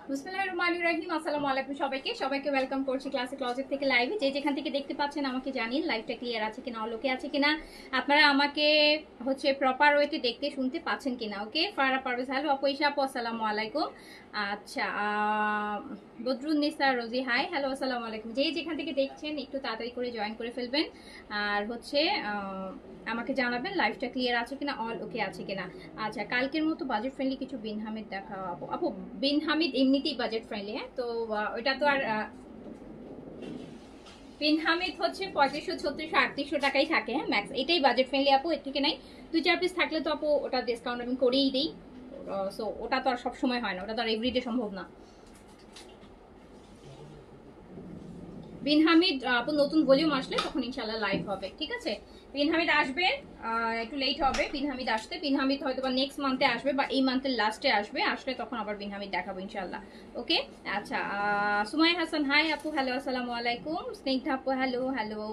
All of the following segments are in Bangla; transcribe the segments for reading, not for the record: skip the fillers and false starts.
বিসমিল্লাহির রহমানির রহিম। আসসালামু আলাইকুম সবাইকে ওয়েলকাম করছি ক্লাসিক ক্লজেট থেকে লাইভে। যেখান থেকে দেখতে পাচ্ছেন আমাকে জানিন লাইভটা ক্লিয়ার আছে কিনা, অলোকে আছে কিনা, আপনারা আমাকে হচ্ছে প্রপার ওয়েতে দেখতে শুনতে পাচ্ছেন কিনা। ওকে, ফারা পারভেজ হ্যালো, আপু ঈশা আপু আসসালামু আলাইকুম। আচ্ছা, বদরুন্নিসা রোজি হাই হ্যালো আসসালামু আলাইকুম। যেখান থেকে দেখছেন একটু তাড়াতাড়ি করে জয়েন করে ফেলবেন, আর হচ্ছে আমাকে জানাবেন লাইভটা ক্লিয়ার আছে কিনা, অল ওকে আছে কিনা। আচ্ছা, কালকের মতো বাজেট ফ্রেন্ডলি কিছু বিন হামিদ দেখাও আপু। আপু বিন হামিদ এমনিতেই বাজেট ফ্রেন্ডলি, হ্যাঁ, তো ওইটা তো আর বিন হামিদ হচ্ছে 3500 3600 3800 টাকাই থাকে, হ্যাঁ ম্যাক্স, এটাই বাজেট ফ্রেন্ডলি আপু, এর থেকে নাই। 2-4 পিস থাকলে তো আপু ওটা ডিসকাউন্ট আমি করেই দিই। সো ওটা তো আর সব সময় হয় না, ওটা তো আর এভরিডে সম্ভব না। বিন হামিদ আপু নতুন ভলিউম আসলে তখন ইনশাল্লাহ লাইভ হবে, ঠিক আছে। বিন হামিদ আসবে, একটু লেট হবে বিন হামিদ আসতে। বিন হামিদ হয়তো বা নেক্সট মান্থে আসবে বা এই মান্থের লাস্টে আসবে, আসলে তখন আবার বিন হামিদ দেখাবো ইনশাল্লাহ। ওকে, আচ্ছা, সুমাই হাসান হাই আপু হ্যালো আসসালামু আলাইকুম। স্নিগ্ধা আপু হ্যালো হ্যালো।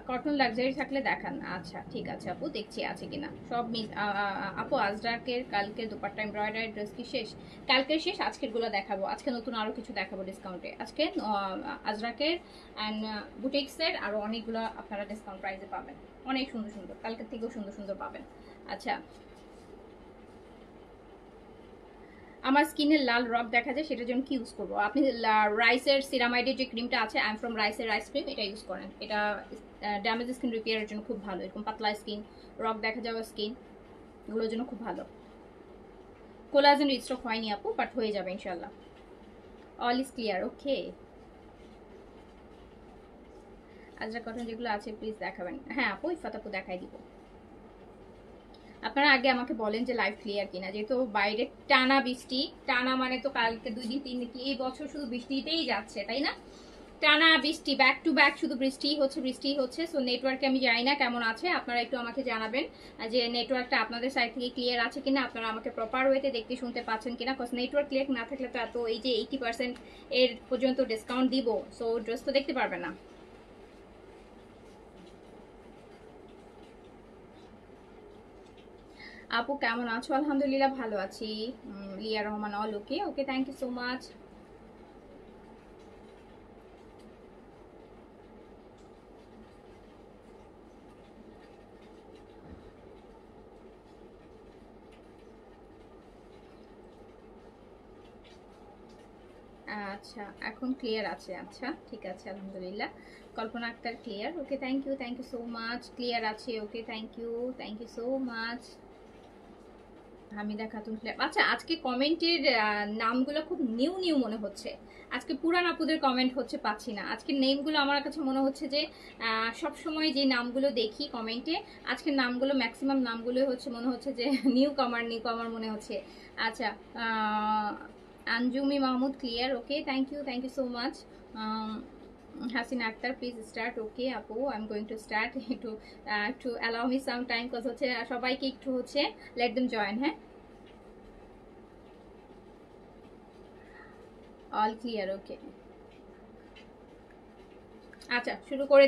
কটন লাক্সারি থাকলে দেখান। আচ্ছা ঠিক আছে আপু, দেখছি আছে কিনা সব মিস। আপু আজরাকের কালকের দুপাট্টা এমব্রয়ডারি ড্রেস কি শেষ? কালকের শেষ, আজকের গুলো দেখাবো, আজকে নতুন আরো কিছু দেখাবো ডিসকাউন্টে। আজকে আজরাকের অ্যান্ড বুটিক্সের আরো অনেকগুলো আপনারা ডিসকাউন্ট প্রাইসে পাবেন, অনেক সুন্দর সুন্দর, কালকের থেকেও সুন্দর সুন্দর পাবেন। আচ্ছা, আমার স্কিনে লাল রক দেখা যায়, সেটার জন্য কি ইউজ করবো? আপনি রাইসের সিরামাইডের যে ক্রিমটা আছে, আই এম ফ্রম রাইসের রাইস ক্রিম, এটা ইউজ করেন। এটা ড্যামেজ স্কিন রিপেয়ারের জন্য খুব ভালো, এরকম পাতলা স্কিন, রক দেখা যাওয়া স্কিন, এগুলোর জন্য খুব ভালো। কোলাজেন রিস্টক হয়নি আপু, বাট হয়ে যাবে ইনশাল্লাহ। All is clear, okay. Ezra cotton যেগুলো আছে প্লিজ দেখাবেন। হ্যাঁ আপু, ইফাত আপু দেখাই দিব। আপনারা আগে আমাকে বলেন যে লাইভ ক্লিয়ার কিনা, যেহেতু বাইরে টানা বৃষ্টি, টানা মানে তো কালকে 2 দিন 3 দিন কি, এই বছর শুধু বৃষ্টিতেই যাচ্ছে, তাই না? টানা বৃষ্টি, ব্যাক টু ব্যাক শুধু বৃষ্টিই হচ্ছে। সো নেটওয়ার্কে আমি জানি না কেমন আছে, আপনারা একটু আমাকে জানাবেন যে নেটওয়ার্কটা আপনাদের সাইড থেকে ক্লিয়ার আছে কিনা, আপনারা আমাকে প্রপার ওয়েতে দেখতে শুনতে পাচ্ছেন কিনা। কজ নেটওয়ার্ক ক্লিয়ার না থাকলে তো এত এই যে 80% এর পর্যন্ত ডিসকাউন্ট দিব, সো ড্রেস তো দেখতে পারবে না। আপু কেমন আছো? আলহামদুলিল্লাহ ভালো আছি। Liya Rahman all okay, okay, thank you so much. আচ্ছা, এখন ক্লিয়ার আছে, আচ্ছা ঠিক আছে আলহামদুলিল্লাহ। Kalpana Akhtar clear, okay, thank you so much. Clear আছে, okay, thank you so much. Hamida Khatun clear. আচ্ছা, আজকে কমেন্টের নামগুলো খুব নিউ নিউ মনে হচ্ছে। আজকে পুরান আপুদের কমেন্ট হচ্ছে পাচ্ছি না। আজকের নেমগুলো আমার কাছে মনে হচ্ছে যে সব সময় যে নামগুলো দেখি কমেন্টে, আজকের নামগুলো ম্যাক্সিমাম নামগুলো হচ্ছে মনে হচ্ছে যে নিউ কামার মনে হচ্ছে। আচ্ছা, Anjumi Mahmud clear, okay, thank you so much. Hasina Akter please start. Okay আপু, I am going to start. একটু allow me some time, cause হচ্ছে সবাইকে একটু হচ্ছে লেট দেম জয়েন, হ্যাঁ। All clear, okay. আচ্ছা, শুরু করে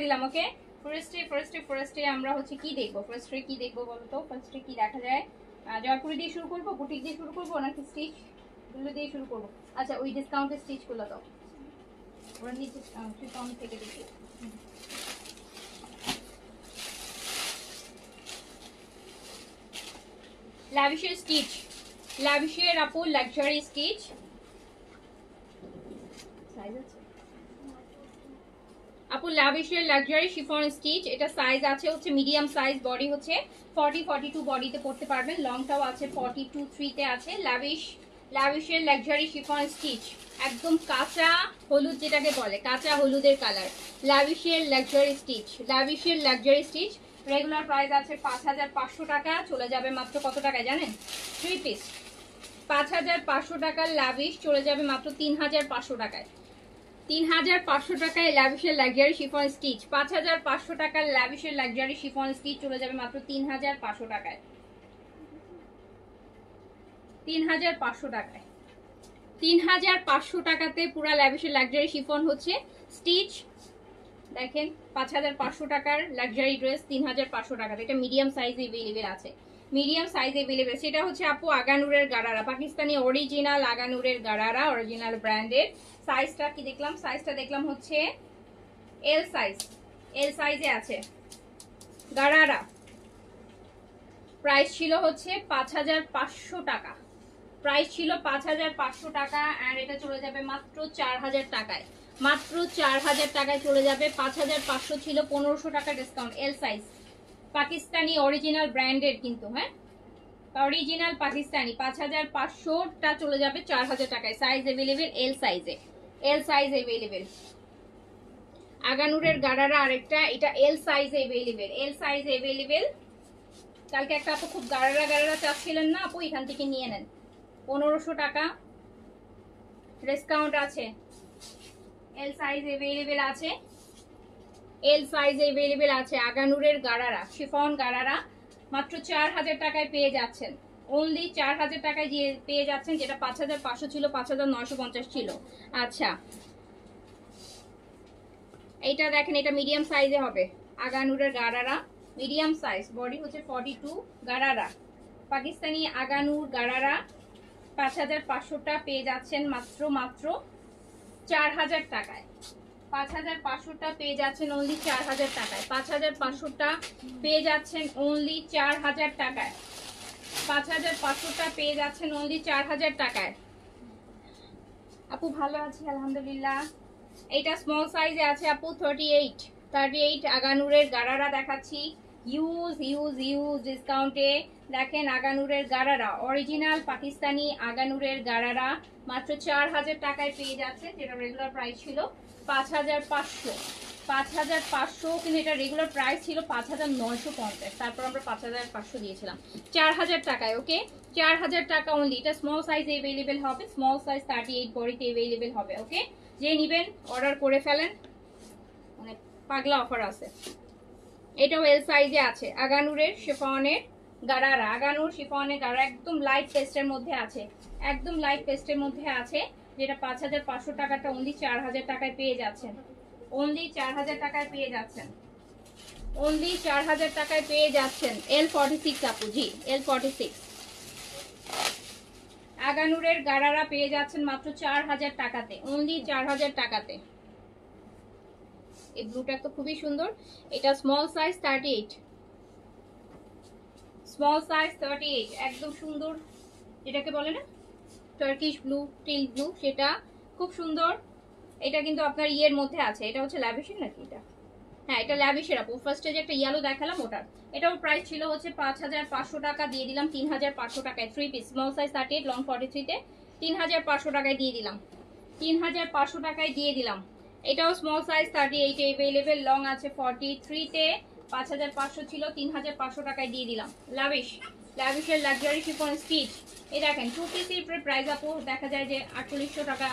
দিলাম ওকে। ফরেস্টে আমরা হচ্ছে কি দেখবো, ফরেস্টে কি দেখবো বলো তো? ফরেস্টে কি দেখা যায়? জয়পুরি দিয়ে শুরু করবো, বুটিক দিয়ে শুরু করবো, নাকি স্টিচ গুলো দিয়ে শুরু করবো? আচ্ছা, ওই ডিসকাউন্টের স্টিচ গুলো দাও, ওরা নিচে কম থেকে দেখি। ল্যাভিশের স্টিচ, ল্যাভিশের আপু লাক্সারি স্টিচ, সাইজ আছে আপু, ল্যাভিশের লাক্সারি শিফন স্টিচ, এটা সাইজ আছে হচ্ছে মিডিয়াম সাইজ, বডি হচ্ছে 40-42 বডিতে পড়তে পারবেন, লংটাও আছে 42-3 তে আছে। ল্যাভিশের লাক্সারি শিফন স্টিচ, একদম কাঁচা হলুদ, যেটাকে বলে কাঁচা হলুদের কালার। ল্যাভিশের লাক্সারি স্টিচ রেগুলার প্রাইস আছে 5500 টাকা, চলে যাবে মাত্র কত টাকায় জানেন? 3 পিস 5500 টাকার ল্যাভিশ চলে যাবে মাত্র 3500 টাকায়। 3500 টাকায় ল্যাভিশের লাক্সারি শিফন স্টিচ, 5500 টাকার ল্যাভিশের লাক্সারি শিফন স্টিচ চলে যাবে মাত্র 3500 টাকায়। 3500 টাকায়, 3500 টাকাতে পুরা ল্যাভিশের লাক্সারি শিফন হচ্ছে স্টিচ। দেখেন 5500 টাকার লাক্সারি ড্রেস 3500 টাকাতে, এটা মিডিয়াম সাইজ এভেলেবেল আছে। Medium size available. সেটা হচ্ছে আপু আগানুরের গারারা, পাকিস্তানি অরিজিনাল আগানুরের গারারা, অরিজিনাল ব্র্যান্ডের। সাইজটা কি দেখলাম, সাইজটা দেখলাম হচ্ছে এল সাইজ, এল সাইজে আছে গারারা। প্রাইস ছিল হচ্ছে 5500 টাকা, প্রাইস ছিল 5500 টাকা। আর এটা চলে যাবে মাত্র 4000 টাকায়, মাত্র 4000 টাকায় চলে যাবে। 5500 ছিল, 1500 টাকা discount. L size, Pakistani original ব্র্যান্ডের কিন্তু, হ্যাঁ অরিজিনাল পাকিস্তানি। 5500টা চলে যাবে 4000 টাকায়। সাইজ अवेलेबल এল সাইজে, এল সাইজ अवेलेबल। আগানুরের গারারা আরেকটা, এটা L size available, L size available. কালকে একটা আপু খুব গারারা গারারা চাচ্ছিলেন না আপু, এখান থেকে নিয়ে নেন। 1500 টাকা ডিসকাউন্ট আছে। এল সাইজ अवेलेबल আছে, এল সাইজ अवेलेबल আছে। আগানুরের গারারা, শিফন গারারা মাত্র 4000 টাকায় পেয়ে যাচ্ছেন। অনলি 4000 টাকায় পেয়ে যাচ্ছেন, যেটা 5500 ছিল, 5950 ছিল। আচ্ছা এইটা দেখেন, এটা মিডিয়াম সাইজে হবে। আগানুরের গারারা মিডিয়াম সাইজ, বডি হচ্ছে 42, গারারা পাকিস্তানি আগানুর গারারা 5500টা পেয়ে যাচ্ছেন মাত্র মাত্র 4000 টাকায়। 5500টা পেয়ে যাচ্ছেন অনলি 4000 টাকায়। 5500টা পেয়ে যাচ্ছেন অনলি 4000 টাকায়। 5500টা পেয়ে যাচ্ছেন অনলি 4000 টাকায়। আপু ভালো আছি আলহামদুলিল্লাহ। এটা স্মল সাইজে আছে আপু, 38 আগানুরের গারারা দেখাচ্ছি। ইউজ ইউজ ইউজ ডিসকাউন্টে দেখেন আগানুরের গারারা, অরিজিনাল পাকিস্তানি আগানুরের গারারা মাত্র 4000 টাকায় পেয়ে যাচ্ছে, যেটা রেগুলার প্রাইস ছিল 5500। 5500 কিন্তু এটা রেগুলার প্রাইস ছিল 5950, তারপর আমরা 5500 দিয়েছিলাম 4000 টাকায়। ওকে 4000 টাকা অনলি। এটা স্মল সাইজে अवेलेबल হবে, স্মল সাইজ 38 বডিতে अवेलेबल হবে। ওকে যে নেবেন অর্ডার করে ফেলেন, মানে পাগলা অফার আছে। এটাও এল সাইজে আছে। আগানুরের শিফনের গারারা, আগানুর শিফনের গারারা একদম লাইট পেস্টের মধ্যে আছে, একদম লাইট পেস্টের মধ্যে আছে, যেটা 5500 টাকাটা অনলি 4000 টাকায় পেয়ে যাচ্ছেন। অনলি 4000 টাকায় পেয়ে যাচ্ছেন, অনলি 4000 টাকায় পেয়ে যাচ্ছেন। L46 আপু, জি L46 আগানুরের গারারা পেয়ে যাচ্ছেন মাত্র 4000 টাকাতে, অনলি 4000 টাকাতে। এই ব্লুটা তো খুবই সুন্দর। এটা স্মল সাইজ 38, স্মল সাইজ 38 একদম সুন্দর, যেটাকে বলে না টার্কিশ ব্লু, টিল ব্লু, সেটা খুব সুন্দর। এটা কিন্তু আপনার ইয়ের মধ্যে আছে, এটা হচ্ছে ল্যাভিশের নাকি এটা, হ্যাঁ এটা ল্যাভিশের আপু। ফার্স্টে যে একটা ইয়েলো দেখালাম ওটার, এটাও প্রাইস ছিল হচ্ছে 5500 টাকা, দিয়ে দিলাম 3500 টাকায়। 3 পিস স্মল সাইজ 38 লং 43 তে 3500 টাকায় দিয়ে দিলাম, 3500 টাকায় দিয়ে দিলাম। এটাও স্মল সাইজ 38 अवेलेबल, লং আছে 43 তে, 5500 ছিল, 3500 টাকায় দিয়ে দিলাম। লাভিশ, লাভিশের লাক্সারি শিফন স্টিচ। এই দেখেন 2 পিসের প্রাইস আপু দেখা যায় যে 4800 টাকা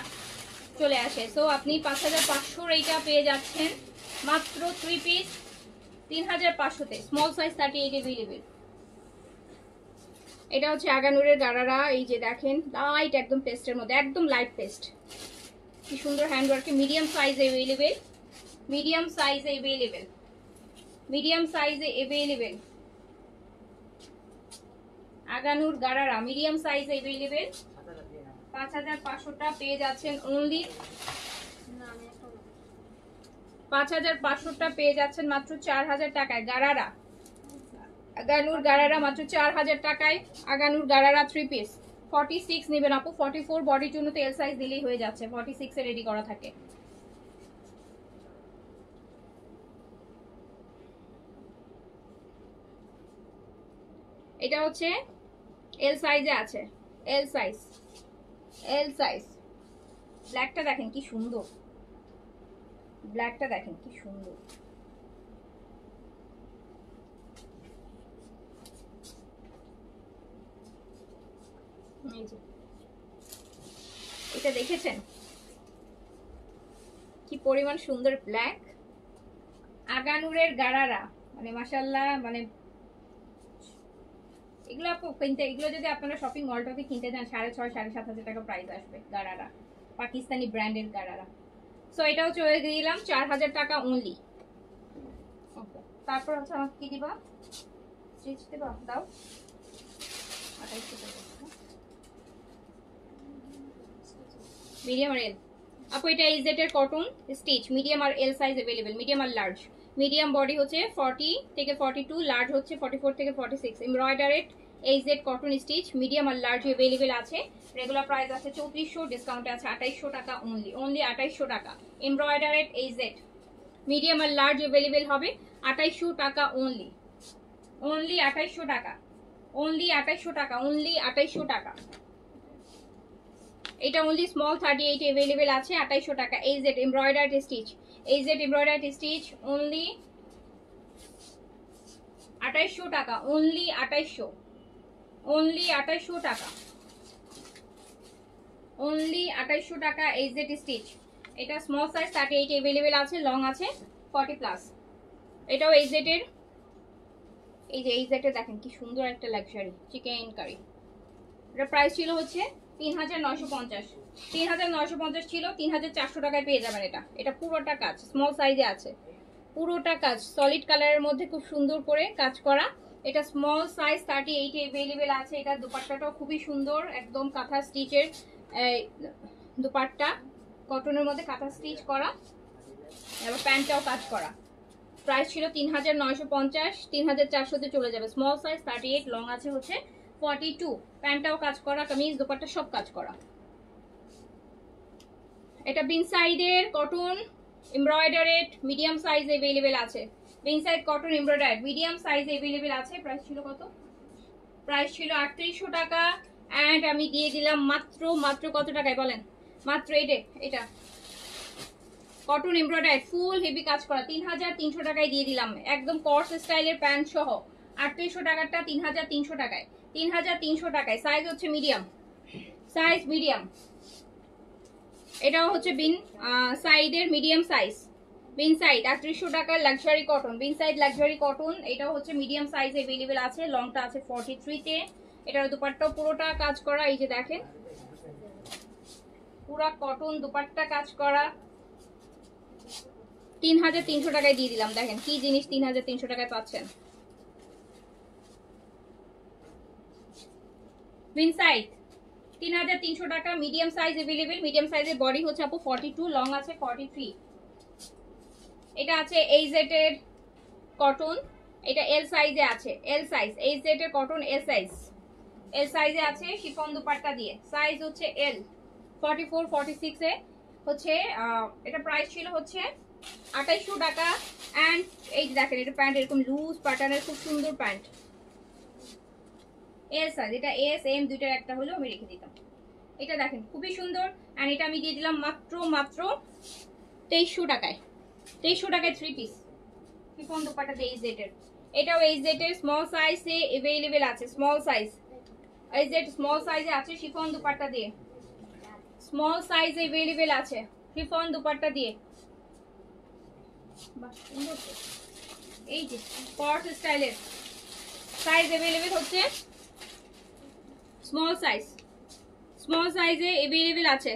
চলে আসে। সো আপনি 5500 এইটা পেয়ে যাচ্ছেন মাত্র 3 পিস 3500 তে, স্মল সাইজ 38 अवेलेबल। এটা হচ্ছে আগানুরের গারারা, এই যে দেখেন লাইট একদম পেস্টের মধ্যে, একদম লাইট পেস্ট, কি সুন্দর হ্যান্ডওয়ার্কে। Medium size available, medium size available, medium size available. আগানুর গারারা মিডিয়াম সাইজ अवेलेबल। 5500টা পেয়ে যাচ্ছেন অনলি, 5500টা পেয়ে যাচ্ছেন মাত্র 4000 টাকায়। গারারা, আগানুর গারারা মাত্র 4000 টাকায়। আগানুর গারারা 3 পিস 46 নেবেন আপু, 44 বডির জন্য তো এল সাইজ দিলেই হয়ে যাচ্ছে, 46 এ রেডি করা থাকে। এটা হচ্ছে এল সাইজে আছে, এল সাইজ, এল সাইজ। ব্ল্যাকটা দেখেন কি সুন্দর, ব্ল্যাকটা দেখেন কি সুন্দর। এটা দেখেছেন কি পরিমাণ সুন্দর ব্ল্যাক। আগানুরের গারারা মানে মাশাআল্লাহ, মানে এগুলো আপু কিনতে, এগুলো যদি আপনারা শপিং মল থেকে কিনতে যান 6,500 7,500 টাকা প্রাইস আসবে। গারারা পাকিস্তানি ব্র্যান্ডের গারারা। সো এটাও চলে দিলাম 4000 টাকা অনলি। ওকে তারপর হচ্ছে আমাকে কি দিবা, স্টিচ দিবা, দাও মিডিয়াম আর এল আপু, এটা এইজেড এর কটন স্টিচ, মিডিয়াম আর এল সাইজ अवेलेबल, মিডিয়াম আর লার্জ। মিডিয়াম বডি হচ্ছে 40 থেকে 42, লার্জ হচ্ছে 44 থেকে 46। এমব্রয়ডারেড এইজেড কটন স্টিচ, মিডিয়াম আর লার্জ अवेलेबल আছে। রেগুলার প্রাইস আছে 3400, ডিসকাউন্টে আছে 2800 টাকা অনলি, অনলি 2800 টাকা। এমব্রয়ডারেড এইজেড মিডিয়াম আর লার্জ अवेलेबल হবে 2800 টাকা অনলি, অনলি 2800 টাকা, অনলি 2800 টাকা, অনলি 2800 টাকা। এটা অনলি স্মল 38 अवेलेबल আছে 2800 টাকা। AZ embroidered stitch, AZ embroidered stitch only 2800 টাকা, অনলি 2800, অনলি 2800 টাকা, অনলি 2800 টাকা এইজেড স্টিচ। এটা স্মল সাইজ 38 अवेलेबल আছে, লং আছে 40 প্লাস। এটাও এইজেড এর, এই যে এইজেড এর দেখেন কি সুন্দর একটা লাক্সারি চিকেন কারি। এটা প্রাইস ছিল হচ্ছে 3950, 3950 ছিল, 3400 টাকায় পেয়ে যাবেন এটা। এটা পুরোটা কাজ স্মল সাইজে আছে, পুরোটা কাজ সলিড কালারের মধ্যে খুব সুন্দর করে কাজ করা। এটা স্মল সাইজ 38 अवेलेबल আছে। এটা দুপাট্টাটাও খুবই সুন্দর, একদম কাঁথা স্টিচের দুপাট্টা, কটনের মধ্যে কাঁথা স্টিচ করা, এবার প্যান্টটাও কাজ করা। প্রাইস ছিল 3950, 3400-তে চলে যাবে। স্মল সাইজ 38, লং আছে হচ্ছে 42, প্যান্টটাও কাজ করা, কামিজ দুপাট্টা সব কাজ করা। এটা বিন সাইডের cotton embroidered medium size available আছে। Bin Saeed cotton embroidered medium size available আছে। প্রাইস ছিল কত? প্রাইস ছিল 3800 টাকা, এন্ড আমি দিয়ে দিলাম মাত্র মাত্র কত টাকায় বলেন? মাত্র এটা কটন এমব্রয়ডারি ফুল হেভি কাজ করা 3300 টাকায় দিয়ে দিলাম, একদম কর্স স্টাইলের প্যান্ট সহ। 3800 টাকাটা 3300 টাকায়, 3300 টাকায়। সাইজ হচ্ছে মিডিয়াম, সাইজ মিডিয়াম। এটাও হচ্ছে বিন সাইডের মিডিয়াম সাইজ, বিন সাইড 3800 টাকার লাক্সারি কটন, বিন সাইড লাক্সারি কটন। এটাও হচ্ছে মিডিয়াম সাইজ अवेलेबल আছে, লংটা আছে 43-তে। এটার দুপাট্টাও পুরোটা কাজ করা, এই যে দেখেন পুরা কটন দুপাট্টা কাজ করা। 3300 টাকায় দিয়ে দিলাম, দেখেন কি জিনিস 3300 টাকায় পাচ্ছেন। বিন সাইড 3300 টাকা, মিডিয়াম সাইজ अवेलेबल। মিডিয়াম সাইজের বডি হচ্ছে আপু 42, লং আছে 43। এটা আছে এইজেড এর কটন, এটা এল সাইজে আছে, এল সাইজ এইজেড এর কটন এল সাইজ, এল সাইজে আছে শিফন দুপাট্টা দিয়ে। সাইজ হচ্ছে এল 44 46 এ হচ্ছে। এটা প্রাইস ছিল হচ্ছে 2800 টাকা। এন্ড এই দেখেন এটা প্যান্ট এরকম লুজ প্যাটার্নের খুব সুন্দর প্যান্ট, এল সাইজ। এটা এস এম দুইটার একটা হলো, আমি রেখে দিতাম। এটা দেখেন খুবই সুন্দর, এন্ড এটা আমি দিয়ে দিলাম মাত্র মাত্র 2300 টাকায়। 2300 টাকায় 3 পিস শিফন দুপাট্টা দিয়ে এইজেড এর। এটাও এইজেড এর স্মল সাইজে अवेलेबल আছে, স্মল সাইজ এইজেড স্মল সাইজে আছে শিফন দুপাট্টা দিয়ে, স্মল সাইজ अवेलेबल আছে শিফন দুপাট্টা দিয়ে। এই যে কর্স স্টাইলের সাইজ अवेलेबल হচ্ছে স্মল সাইজ, স্মল সাইজে अवेलेबल আছে,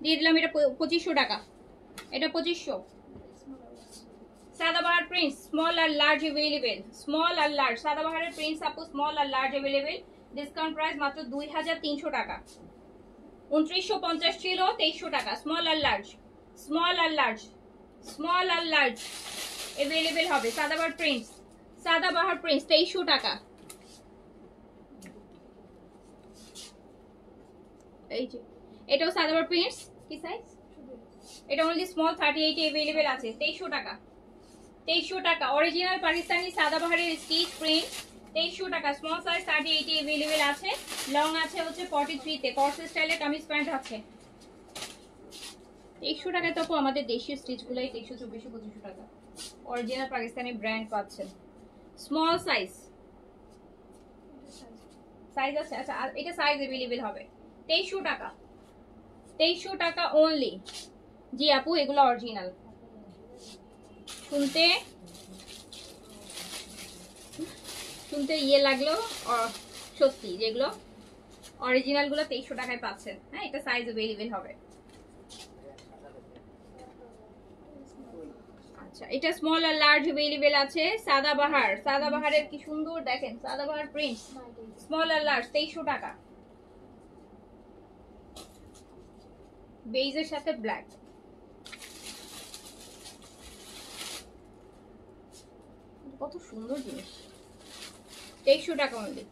দিয়ে দিলাম এটা 2500 টাকা। এটা 2500। সাদাবাহার প্রিন্স স্মল আর লার্জ अवेलेबल, স্মল আর লার্জ সাদাবাহারের প্রিন্স আপু স্মল আর লার্জ अवेलेबल। ডিসকাউন্ট প্রাইস মাত্র 2300 টাকা। 2950 ছিল, 2300 টাকা। স্মল আর লার্জ, স্মল আর লার্জ, স্মল আর লার্জ अवेलेबल হবে। সাদাবাহার প্রিন্স, সাদাবাহার প্রিন্স 2300 টাকা। এই যে এটাও সাদাবাহার প্রিন্স, কি সাইজ? এটা অনলি স্মল 38 এ अवेलेबल আছে, 2300 টাকা। 2300 টাকা অরিজিনাল পাকিস্তানি সাদাবাহারের স্টিচ প্রিন্ট, 2300 টাকা। স্মল সাইজ 38 এ अवेलेबल আছে, লং আছে হচ্ছে 43 তে। কর্স স্টাইলে কামিজ প্যান্ট আছে। 2300 টাকায় তো আমাদের দেশীয় স্টিচগুলাই 2300 2400 2500 টাকা অরিজিনাল পাকিস্তানি ব্র্যান্ড পাচ্ছেন। স্মল সাইজ, সাইজ আছে। আচ্ছা এটা সাইজ अवेलेबल হবে 2300 টাকা, 2300 টাকা অনলি। জি আপু এগুলো অরিজিনাল। শুনতে শুনতে ইয়ে লাগলো, সত্যি যেগুলো অরিজিনাল গুলো 2300 টাকায় পাচ্ছেন। হ্যাঁ এটা সাইজ अवेलेबल হবে। আচ্ছা, এটা স্মল আর লার্জ अवेलेबल আছে। সাদাবাহার, সাদাবাহারের কি সুন্দর দেখেন, সাদাবাহার প্রিন্ট স্মল আর লার্জ 2300 টাকা, বেজের সাথে ব্ল্যাক। কত সুন্দর জিনিস, 2300 টাকা অনলি।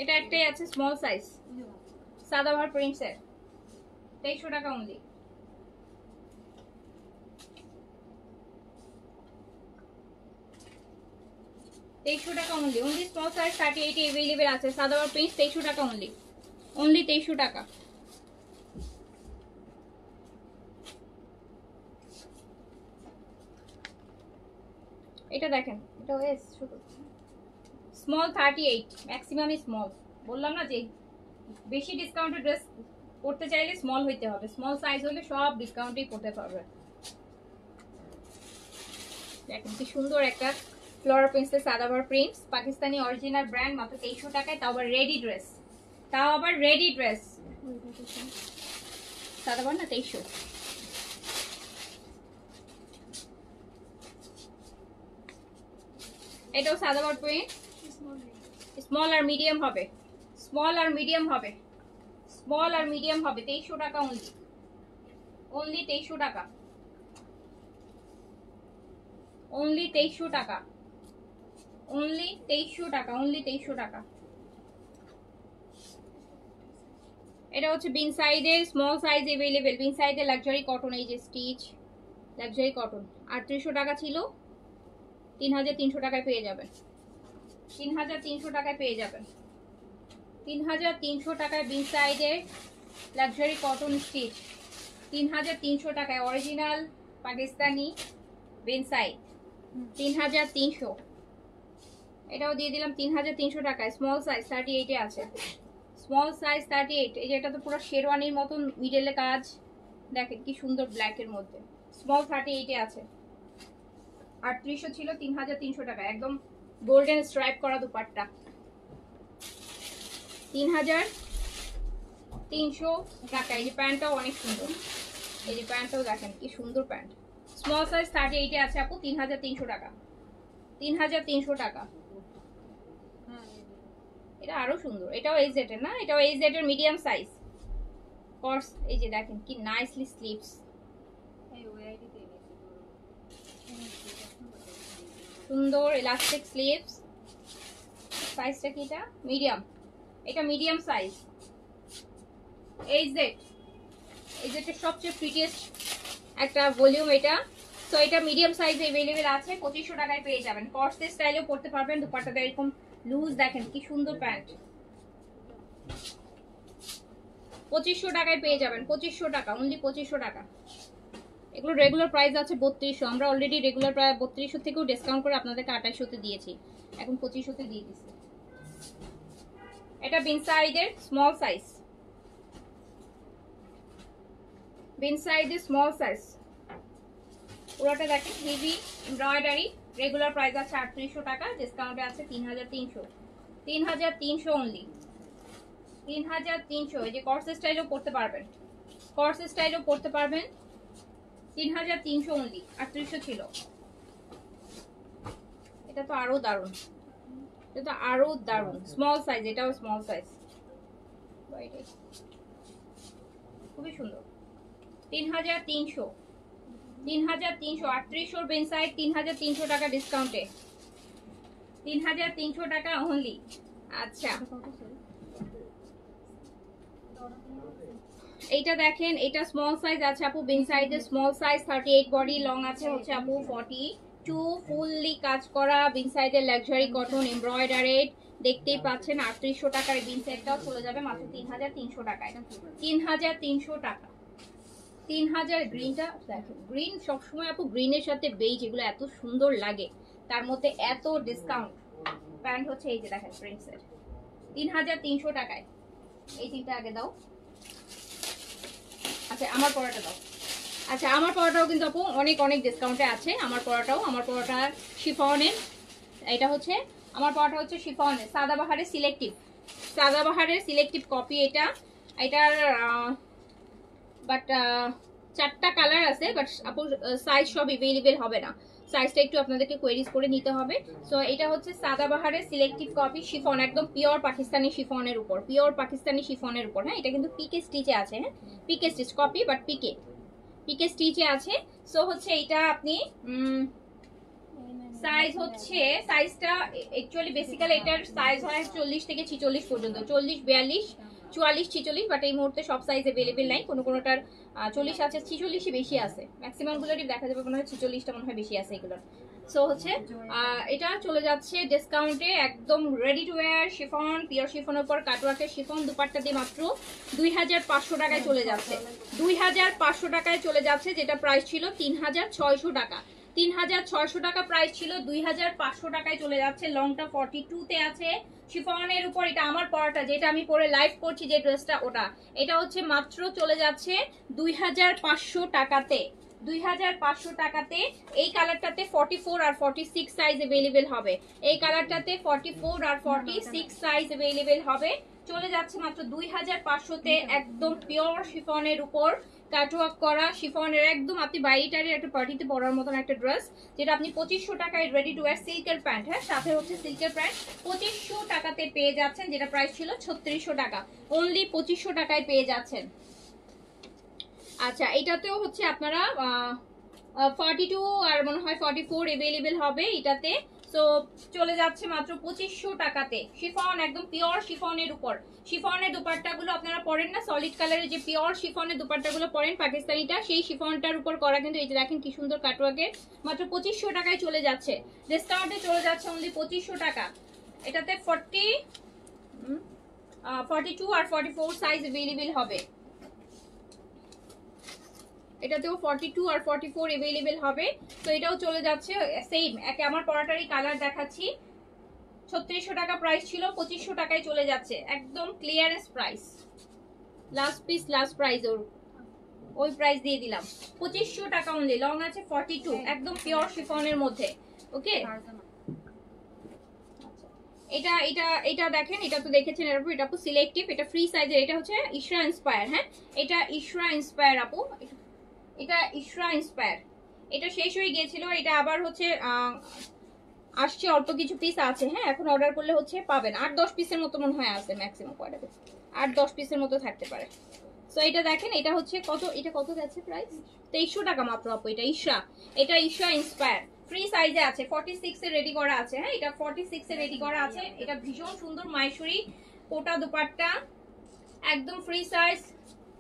এটা একটাই আছে স্মল সাইজ, সাদাবাহার প্রিন্টসের, 2300 টাকা অনলি। টাকা only, only small size 38 available আছে। সাদাবাহার প্রিন্টস 2300 টাকা অনলি, অনলি 2300 টাকা। এটা দেখেন, এটা এস ছোট, স্মল 38, ম্যাক্সিমামই স্মল। বললাম না যে বেশি ডিসকাউন্টেড ড্রেস করতে চাইলে স্মল হইতে হবে, স্মল সাইজ হলে সব ডিসকাউন্টেই করতে পারবে। দেখেন কি সুন্দর একটা ফ্লোরাল প্রিন্টসের সাদাবাহার প্রিন্টস, পাকিস্তানি অরিজিনাল ব্র্যান্ড, মাত্র 2300 টাকায়, তাও আবার রেডি ড্রেস, তাও আবার রেডি ড্রেস। সাদাবাহার না 2300। এটাও সাদাবাহার প্রিন্ট, স্মল আর মিডিয়াম হবে, স্মল আর মিডিয়াম হবে, স্মল আর মিডিয়াম হবে, 2300 টাকা অনলি, অনলি 2300 টাকা, অনলি 2300 টাকা, অনলি 2300 টাকা, অনলি 2300 টাকা। এটা হচ্ছে বিন সাইডের স্মল সাইজ अवेलेबल, বিন সাইডের লাক্সারি কটন, এই যে স্টিচ লাক্সারি কটন, 3800 টাকা ছিল, 3300 টাকায় পেয়ে যাবেন, 3300 টাকায় পেয়ে যাবেন, 3300 টাকায় বিন সাইডের লাক্সারি কটন স্টিচ, 3300 টাকায় অরিজিনাল পাকিস্তানি বিন সাইড, 3300। এটাও দিয়ে দিলাম 3300 টাকায়, স্মল সাইজ 38 এ আছে, স্মল সাইজ 38। এই যে এটা তো পুরো শেরওয়ানির মতন মিডলে কাজ, দেখেন কি সুন্দর ব্ল্যাকের মধ্যে, স্মল 38 এ আছে, 3800 ছিল, 3300 টাকা, একদম গোল্ডেন স্ট্রাইপ করা দুপাট্টা, 3300 টাকা। এই যে প্যান্টটাও অনেক সুন্দর, এই যে প্যান্টটাও দেখেন কি সুন্দর প্যান্ট, স্মল সাইজ 38 এ আছে আপু, 3300 টাকা, 3300 টাকা। এটা আরো সুন্দর, এটাও এই জেড এর না, এটাও এই জেড এর মিডিয়াম সাইজ কর্স। এই যে দেখেন কি নাইসলি স্লিভস, সুন্দর ইলাস্টিক স্লিভস। সাইজটা কি, এটা মিডিয়াম, এটা মিডিয়াম সাইজ, এই জেড, এই জেডের সবচেয়ে প্রিটিয়েস্ট একটা ভলিউম এটা। সো এটা মিডিয়াম সাইজে अवेलेबल আছে, 2500 টাকায় পেয়ে যাবেন, কর্সেট স্টাইলেও পরতে পারবেন, দুপাট্টাটা এরকম লুজ, দেখেন কি সুন্দর প্যান্ট, 2500 টাকায় পেয়ে যাবেন, 2500 টাকা, অনলি 2500 টাকা। এগুলো রেগুলার প্রাইস আছে 3200, আমরা অলরেডি রেগুলার প্রায় 3200 থেকেও ডিসকাউন্ট করে আপনাদেরকে 2800 তে দিয়েছি, এখন 2500 তে দিয়ে দিচ্ছি। এটা বিন সাইডের স্মল সাইজ, বিন সাইডের স্মল সাইজ, পুরোটা দেখেন হেভি এমব্রয়ডারি, রেগুলার প্রাইস আছে 3800 টাকা, ডিসকাউন্টে আছে 3300, 3300 অনলি, 3300। এই যে কর্সেট স্টাইলও করতে পারবেন, কর্সেট স্টাইলও করতে পারবেন, 3300 অনলি, 3800 ছিল। এটা তো আরো দারুন, এটা তো আরো দারুন, স্মল সাইজ, এটাও স্মল সাইজ, খুবই সুন্দর, 3300, 3300, 3800 বেন সাইড, 3300 টাকা ডিসকাউন্টে, 3300 টাকা অনলি। আচ্ছা এইটা দেখেন, এটা স্মল সাইজ আছে আপু, বিন সাইজের স্মল সাইজ 38, বডি লং আছে হচ্ছে আপু 42, ফুললি কাজ করা বিন সাইজের লাক্সারি কটন এমব্রয়ডারেড, দেখতেই পাচ্ছেন। 3800 টাকার বিন সেটটাও চলে যাবে মাত্র 3300 টাকায়, 3300 টাকা, 3000। গ্রিনটা দেখেন, গ্রিন সবসময় আপু, গ্রিনের সাথে বেজ এগুলো এত সুন্দর লাগে, তার মধ্যে এত ডিসকাউন্ট। প্যান্ট হচ্ছে এই যে দেখেন প্রিন্টসের, 3300 টাকায়। এই তিনটা আগে দাও, আচ্ছা আমার পরাটা দাও। আচ্ছা আমার পরাটাও কিন্তু আপু অনেক অনেক ডিসকাউন্টে আছে, আমার পরাটাও, আমার পরাটা শিফনের, এটা হচ্ছে আমার পরাটা হচ্ছে শিফনের, সাদাবাহারের সিলেক্টিভ, সাদাবাহারের সিলেক্টিভ কপি এটা। এটার বাট 4টা কালার আছে, বাট আপু সাইজ সব अवेलेबल হবে না, সাইজটা একটু আপনাদেরকে কোয়েরিজ করে নিতে হবে। সো এটা হচ্ছে সাদাবাহারের সিলেক্টিভ কপি শিফন, একদম পিওর পাকিস্তানি শিফনের উপর, পিওর পাকিস্তানি শিফনের উপর। হ্যাঁ, এটা কিন্তু পিকে স্টিচে আছে। হ্যাঁ, পিকে স্টিচ কপি, বাট পিকে পিকে স্টিচে আছে। সো হচ্ছে এটা আপনি সাইজ হচ্ছে, সাইজটা অ্যাকচুয়ালি বেসিক্যালি এটার সাইজ হয় 40 থেকে 46 পর্যন্ত, 40, 42, 44, 46, বাট এই মুহূর্তে সব সাইজ अवेलेबल নাই। কোনোটার 40 আছে, 46ই বেশি আছে, ম্যাক্সিমাম গুলোরই দেখা যাবে মনে হয় 46টা মনে হয় বেশি আছে এগুলোর। সো হচ্ছে এটা চলে যাচ্ছে ডিসকাউন্টে, একদম ready to wear chiffon, pure শিফনের উপর কাটওয়ার্কের শিফন দুপাট্টা দিয়ে মাত্র 2500 টাকায় চলে যাচ্ছে, 2500 টাকায় চলে যাচ্ছে, যেটা প্রাইস ছিল 3600 টাকা। 3600 টাকা প্রাইস ছিল, 2500 টাকায় চলে যাচ্ছে। লংটা 42 তে আছে শিফনের উপর। এটা আমার পরাটা, যেটা আমি পরে লাইভ করছি যে ড্রেসটা, ওটা এটা হচ্ছে মাত্র চলে যাচ্ছে 2500 টাকাতে, 2500 টাকাতে। এই কালারটাতে 44 আর 46 সাইজ अवेलेबल হবে, এই কালারটাতে 44 আর 46 সাইজ अवेलेबल হবে। চলে যাচ্ছে মাত্র 2500 তে, একদম পিওর শিফনের উপর কাটওয়ার্ক করা শিফনের, একদম আপনি বাইরেটারে একটা পার্টিতে পরার মতন একটা ড্রেস, যেটা আপনি 2500 টাকায় রেডি টু ওয়্যার সিল্কের প্যান্ট। হ্যাঁ, সাথে হচ্ছে সিল্কের প্যান্ট 2500 টাকাতে পেয়ে যাচ্ছেন, যেটা প্রাইস ছিল 3600 টাকা, অনলি 2500 টাকায় পেয়ে যাচ্ছেন। আচ্ছা, এটাতেও হচ্ছে আপনারা 42 আর মনে হয় 44 अवेलेबल হবে এটাতে। সো চলে যাচ্ছে মাত্র 2500 টাকাতে শিফন, একদম পিওর শিফনের উপর। শিফনের দুপাট্টাগুলো আপনারা পরেন না, সলিড কালারের যে পিওর শিফনের দুপাট্টাগুলো পরেন পাকিস্তানিটা, সেই শিফনটার উপর করা, কিন্তু এই যে দেখেন কি সুন্দর কাটওয়ার্কে, মাত্র 2500 টাকায় চলে যাচ্ছে, ডিসকাউন্টে চলে যাচ্ছে অনলি 2500 টাকা। এটাতে 42 আর 44 সাইজ अवेलेबल হবে, এটাতেও 42 আর 44 अवेलेबल হবে। তো এটাও চলে যাচ্ছে সেম, একে আমার পরাটারই কালার দেখাচ্ছি, 3600 টাকা প্রাইস ছিল, 2500 টাকায় চলে যাচ্ছে, একদম clearance price, last piece last price, ওই প্রাইস দিয়ে দিলাম 2500 টাকা অনলি। লং আছে 42, একদম পিওর শিফনের মধ্যে। ওকে, এটা এটা এটা দেখেন, এটা তো দেখেছেন, এটা আপু সিলেক্টিভ, এটা ফ্রি সাইজের, এটা হচ্ছে ইশরা ইন্সপায়ার। হ্যাঁ, এটা ইশরা ইন্সপায়ার আপু, এটা ইশরা ইন্সপায়ার, এটা শেষ হয়ে গিয়েছিল, এটা আবার হচ্ছে আসছে, অল্প কিছু পিস আছে। হ্যাঁ, এখন অর্ডার করলে হচ্ছে পাবেন, 8-10 পিসের মতো মনে হয় আছে ম্যাক্সিমাম, কয়টা 8-10 পিসের মতো থাকতে পারে। সো এটা দেখেন, এটা হচ্ছে কত, এটা কত যাচ্ছে প্রাইস, 2300 টাকা মাত্র আপু। এটা ইশরা, এটা ইশরা ইন্সপায়ার, ফ্রি সাইজে আছে, 46 এ রেডি করা আছে। হ্যাঁ, এটা 46 এ রেডি করা আছে, এটা ভীষণ সুন্দর মাইশুরি কোটা দুপাট্টা, একদম ফ্রি সাইজ,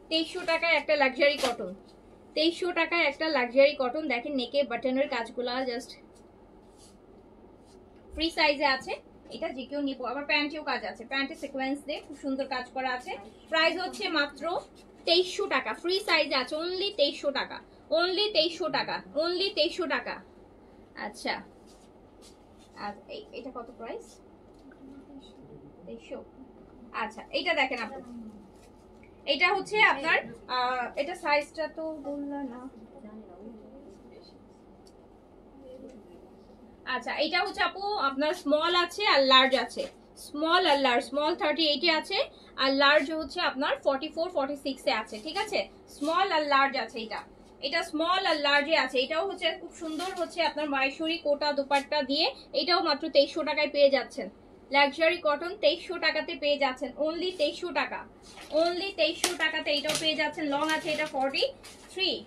2300 টাকায় একটা লাক্সারি কটন, 2300 টাকায় একটা লাক্সারি কটন। দেখেন নেকে বাটনের কাজগুলো জাস্ট ফ্রি সাইজে আছে, এটা যে কেউ নিব। আবার প্যান্টেও কাজ আছে, প্যান্টে সিকোয়েন্স দিয়ে খুব সুন্দর কাজ করা আছে। প্রাইস হচ্ছে মাত্র 2300 টাকা, ফ্রি সাইজে আছে, অনলি 2300 টাকা, অনলি 2300 টাকা, অনলি 2300 টাকা। আচ্ছা, আর এটা কত প্রাইস, 2300। আচ্ছা, এইটা দেখেন আপু, এটা হচ্ছে আপনার এটা সাইজটা তো বললাম না। আচ্ছা, এটা হচ্ছে আপু আপনার স্মল আছে আর লার্জ আছে, স্মল আর লার্জ, স্মল 38 এ আছে, আর লার্জ হচ্ছে আপনার 44-46 এ আছে। ঠিক আছে, স্মল আর লার্জ আছে, এটা এটা স্মল আর লার্জে আছে। এটাও হচ্ছে খুব সুন্দর, হচ্ছে আপনার মাইশুরি কোটা দুপাট্টা দিয়ে, এটাও মাত্র 2300 টাকায় পেয়ে যাচ্ছেন। লাক্সারি কটন 2300 টাকাতে পেয়ে যাচ্ছেন, অনলি 2300 টাকা, অনলি 2300 টাকাতে এটাও পেয়ে যাচ্ছেন। লং আছে এটা 43,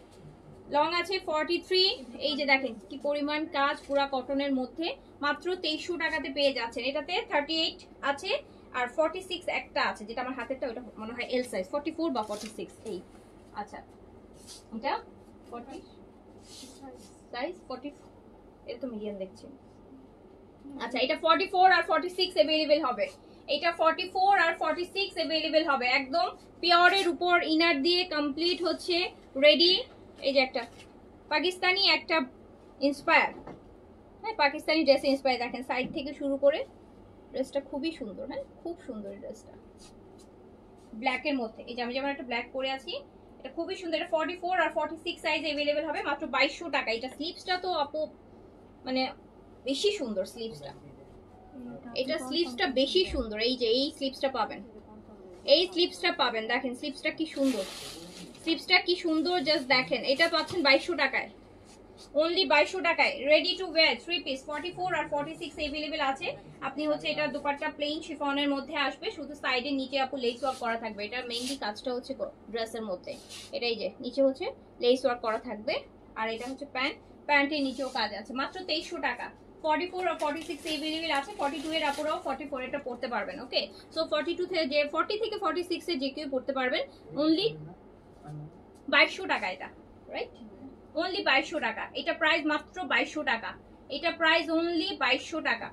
লং আছে 43। এই যে দেখেন কি পরিমাণ কাজ পুরা কটনের মধ্যে, মাত্র 2300 টাকাতে পেয়ে যাচ্ছেন। এটাতে 38 আছে আর 46 একটা আছে, যেটা আমার হাতেরটা, ওটা মনে হয় এল সাইজ, 44 বা 46 এই। আচ্ছা, এটা 40 সাইজ 40, এটা তো মিডিয়াম দেখছি। আচ্ছা, এটা 44 আর 46 अवेलेबल হবে, এটা 44 আর 46 अवेलेबल হবে, একদম পিওরের উপর ইনার দিয়ে কমপ্লিট হচ্ছে রেডি। এই যে একটা পাকিস্তানি একটা ইন্সপায়ার, হ্যাঁ পাকিস্তানি ড্রেসে ইন্সপায়ার, দেখেন সাইড থেকে শুরু করে ড্রেসটা খুবই সুন্দর। হ্যাঁ, খুব সুন্দর ড্রেসটা, ব্ল্যাকের মধ্যে। এই যে আমি যেমন একটা ব্ল্যাক পরে আছি, এটা খুবই সুন্দর। এটা 44 আর 46 সাইজ अवेलेबल হবে, মাত্র 2200 টাকা। এটা স্লিভসটা তো আপু মানে বেশি সুন্দর, স্লিভসটা, এটা স্লিভসটা বেশি সুন্দর। এই যে এই স্লিভসটা পাবেন, এই স্লিভসটা পাবেন, দেখেন স্লিভসটা কি সুন্দর, স্লিপসটা কি সুন্দর, জাস্ট দেখেন। এটা পাচ্ছেন 2200 টাকায়, অনলি 2200 টাকায়। রেডি টু ওয়্যার 3 পিস 44 আর 46 अवेलेबल আছে। আপনি হচ্ছে এটা দুপাট্টা প্লেন শিফনের মধ্যে আসবে, শুধু সাইডে নিচে আপু লেস ওয়ার্ক করা থাকবে। এটা মেইনলি কাজটা হচ্ছে ড্রেসের মধ্যে, এটাই যে নিচে হচ্ছে লেস ওয়ার্ক করা থাকবে। আর এটা হচ্ছে প্যান্ট, প্যান্টের নিচেও কাজ আছে। মাত্র 2300 টাকা। 44 আর 46 अवेलेबल আছে। 42 এর আপুরাও 44 এটা পড়তে পারবেন। ওকে, সো 42 থেকে যে 40 থেকে 46 এ যে কেউ পড়তে পারবেন। অনলি 2200 টাকা এটা, রাইট? অনলি 2200 টাকা। এটা প্রাইস মাত্র 2200 টাকা। এটা প্রাইস অনলি 2200 টাকা।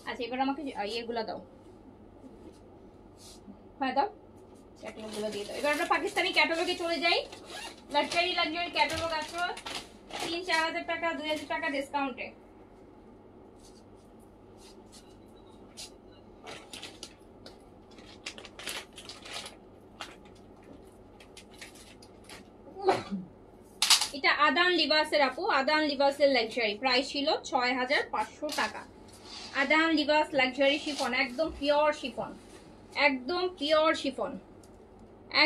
আচ্ছা, এবার আমাকে ইয়েগুলো দাও। হ্যাঁ দাও, ক্যাটালগুলো দিয়ে দাও। এবার আমরা পাকিস্তানি ক্যাটালগে চলে যাই। লাক্সারি ক্যাটালগ আছে 3-4000 টাকা, 2000 টাকা ডিসকাউন্টে। এটা আদান লিবাসের আপু, আদান লিবাসের লাক্সারি, প্রাইস ছিল 6500 টাকা। আদান লিবাস লাক্সারি শিফন, একদম পিওর শিফন, একদম পিওর শিফন,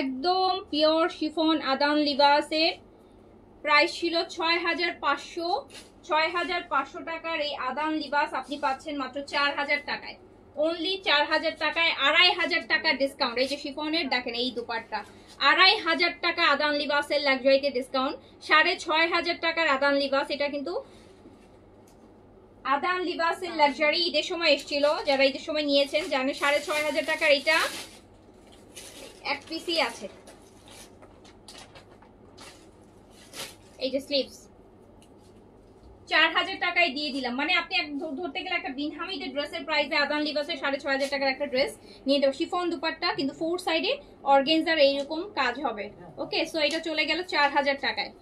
একদম পিওর শিফন। আদান লিবাসের প্রাইস ছিল 6500। 6500 টাকার এই আদান লিবাস আপনি পাচ্ছেন মাত্র 4000 টাকায়। অনলি 4000 টাকায়। 2500 টাকা ডিসকাউন্ট। এই যে শিফনের দেখেন এই দুপাট্টা, 2500 টাকা আদান লিবাসের লাক্সারিতে ডিসকাউন্ট। 6500 টাকার আদান লিবাস। এটা কিন্তু আদান লিবাসের লাক্সারি ঈদের সময় এসেছিল, যারা ঈদের সময় নিয়েছেন জানেন। 6500 টাকার এটা এক পিসই আছে। এই যে স্লিভস 4000 টাকায় দিয়ে দিলাম। মানে আপনি ধরতে গেলে একটা বিন হামিদের ড্রেসের প্রাইসে আদান লিবাসের 6500 টাকার একটা ড্রেস নিয়ে দেবো। শিফন দুপাট্টা, কিন্তু 4 সাইডে অর্গেনজার এইরকম কাজ হবে। ওকে, সো এটা চলে গেল 4000 টাকায়।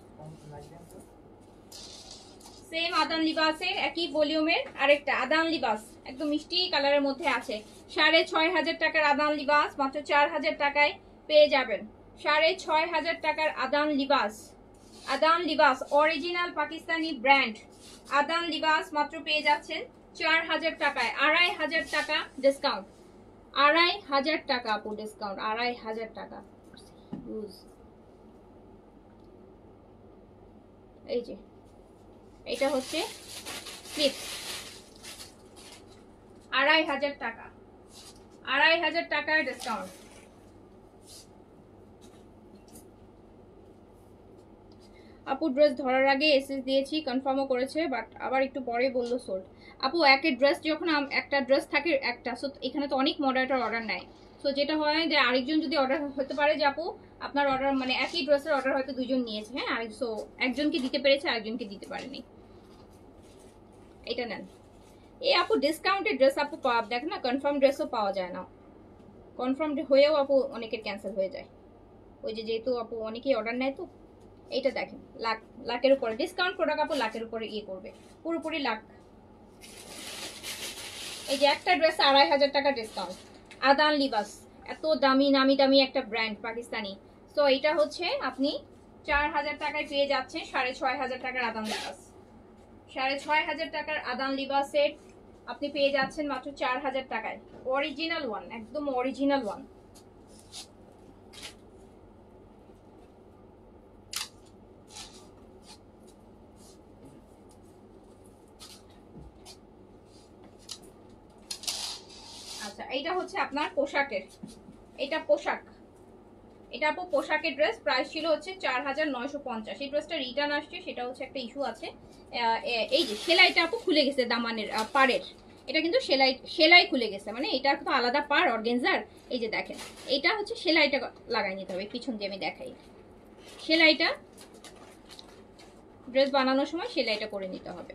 সেম আদান লিবাসের একই ভলিউমের আরেকটা আদান লিবাস, একদম মিষ্টি কালারের মধ্যে আছে। 6500 টাকার আদান লিবাস মাত্র 4000 টাকায় পেয়ে যাবেন। 6500 টাকার আদান লিবাস। আদান লিবাস অরিজিনাল পাকিস্তানি ব্র্যান্ড আদান লিবাস মাত্র পেয়ে যাচ্ছেন 4000 টাকায়। 2500 টাকা ডিসকাউন্ট। 2500 টাকা আপু ডিসকাউন্ট। 2500 টাকা। এই যে এটা হচ্ছে স্লিপস, 2500 টাকা। 2500 টাকার ডিসকাউন্ট। আপু ড্রেস ধরার আগে এসএস দিয়েছি, কনফার্মও করেছে, বাট আবার একটু পরে বললো সোল্ড। আপু একের ড্রেস যখন একটা ড্রেস থাকে একটা, সো এখানে তো অনেক মডারেটর অর্ডার নেয়। সো যেটা হয় যে আরেকজন যদি অর্ডার হতে পারে যে আপু আপনার অর্ডার মানে একই ড্রেসের অর্ডার হয়তো দুজন নিয়েছে, হ্যাঁ, আর সো একজনকে দিতে পেরেছে আরেকজনকে দিতে পারেনি। এটা নেন। এই আপু ডিসকাউন্টেড ড্রেস আপু দেখেন না, কনফার্ম ড্রেসও পাওয়া যায় না। কনফার্ম হয়েও আপু অনেকের ক্যান্সেল হয়ে যায়। ওই যে যেহেতু আপু অনেকেই অর্ডার নেয়, তো এইটা দেখেন লাখের উপরে ডিসকাউন্ট প্রোডাক্ট আপু লাখের উপরে ইয়ে করবে, পুরোপুরি লাখ। এই যে একটা ড্রেস 2500 টাকা ডিসকাউন্ট। আদান লিবাস এত দামি নামি দামি একটা ব্র্যান্ড পাকিস্তানি। তো এটা হচ্ছে আপনি 4000 টাকায় পেয়ে যাচ্ছেন 6500 টাকার আদান লিবাস। 6500 টাকার আদান লিবাসের আপনি পেয়ে যাচ্ছেন মাত্র 4000 টাকায়। অরিজিনাল ওয়ান, একদম অরিজিনাল ওয়ান। আচ্ছা, এইটা হচ্ছে আপনার পোশাকের, এটা পোশাক, এটা আপু পোশাকের ড্রেস। প্রাইস ছিল হচ্ছে 4950। এই ড্রেসটা রিটার্ন আসছে, সেটা হচ্ছে একটা ইস্যু আছে। এই যে সেলাইটা আপু খুলে গেছে দামানের পাড়ের, এটা কিন্তু সেলাই খুলে গেছে, মানে এটা তো আলাদা পাড় অর্গেনজার। এই যে দেখেন এটা হচ্ছে সেলাইটা লাগাই নিতে হবে পিছন দিয়ে, আমি দেখাই। সেলাইটা ড্রেস বানানোর সময় সেলাইটা করে নিতে হবে,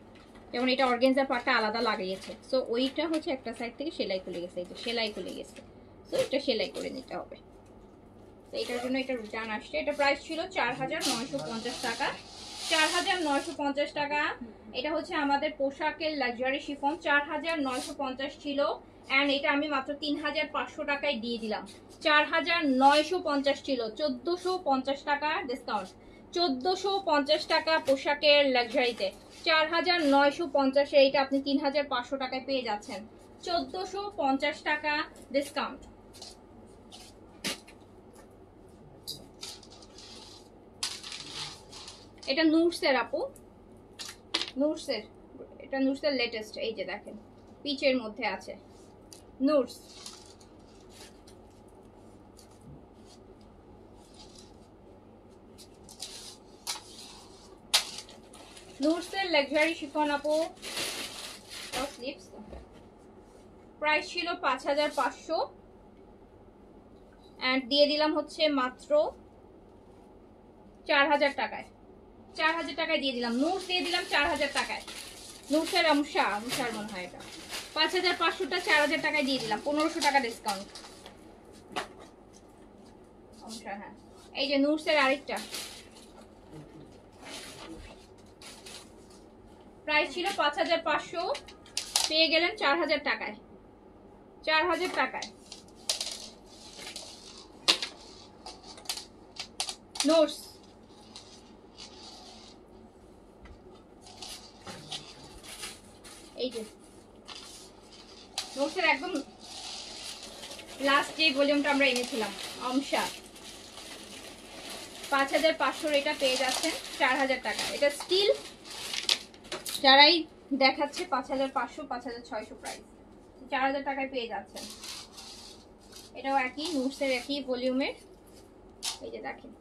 যেমন এটা অর্গেনজার পার্টটা আলাদা লাগিয়েছে, সো ওইটা হচ্ছে একটা সাইড থেকে সেলাই খুলে গেছে, এই যে সেলাই খুলে গেছে, সো এটা সেলাই করে নিতে হবে। তো এটার জন্য এটা রিটার্ন আসছে। এটা প্রাইস ছিল 4950 টাকা। 4950 টাকা। এটা হচ্ছে আমাদের পোশাকের লাক্সারি শিফন, 4950 ছিল। অ্যান্ড এটা আমি মাত্র 3500 টাকায় দিয়ে দিলাম। 4950 ছিল, 1450 টাকা ডিসকাউন্ট। 1450 টাকা পোশাকের লাক্সারিতে। 4950 এইটা আপনি 3500 টাকায় পেয়ে যাচ্ছেন। 1450 টাকা ডিসকাউন্ট। এটা নুটসের আপু, নুটসের, এটা নুটসের লেটেস্ট। এই যে দেখেন পিচের মধ্যে আছে নুটস। নুটসের লাক্সারি শিফন আপু, স্লিপস প্রাইস ছিল 5500 এন্ড দিয়ে দিলাম হচ্ছে মাত্র 4000 টাকায়। 4000 টাকায় দিয়ে দিলাম, নুটস দিয়ে দিলাম 4000 টাকায়। নুটসের আমশার মনে হয় এটা 5500টা 4000 টাকায় দিয়ে দিলাম, 1500 টাকা ডিসকাউন্ট। আমশা, হ্যাঁ এই যে নুটসের আরেকটা প্রাইস ছিল 5500, পেয়ে গেলেন 4000 টাকায়। 4000 টাকায় নোটস। এই যে নোটসের একদম লাস্ট যে ভলিউমটা আমরা এনেছিলাম আমশা, 5500 এটা পেয়ে যাচ্ছেন 4000 টাকা। এটা স্টিল যারাই দেখাচ্ছে 5500 5600 প্রাইস, 4000 টাকায় পেয়ে যাচ্ছেন। এটাও একই নুটসের একই ভলিউমের। এই যে দেখেন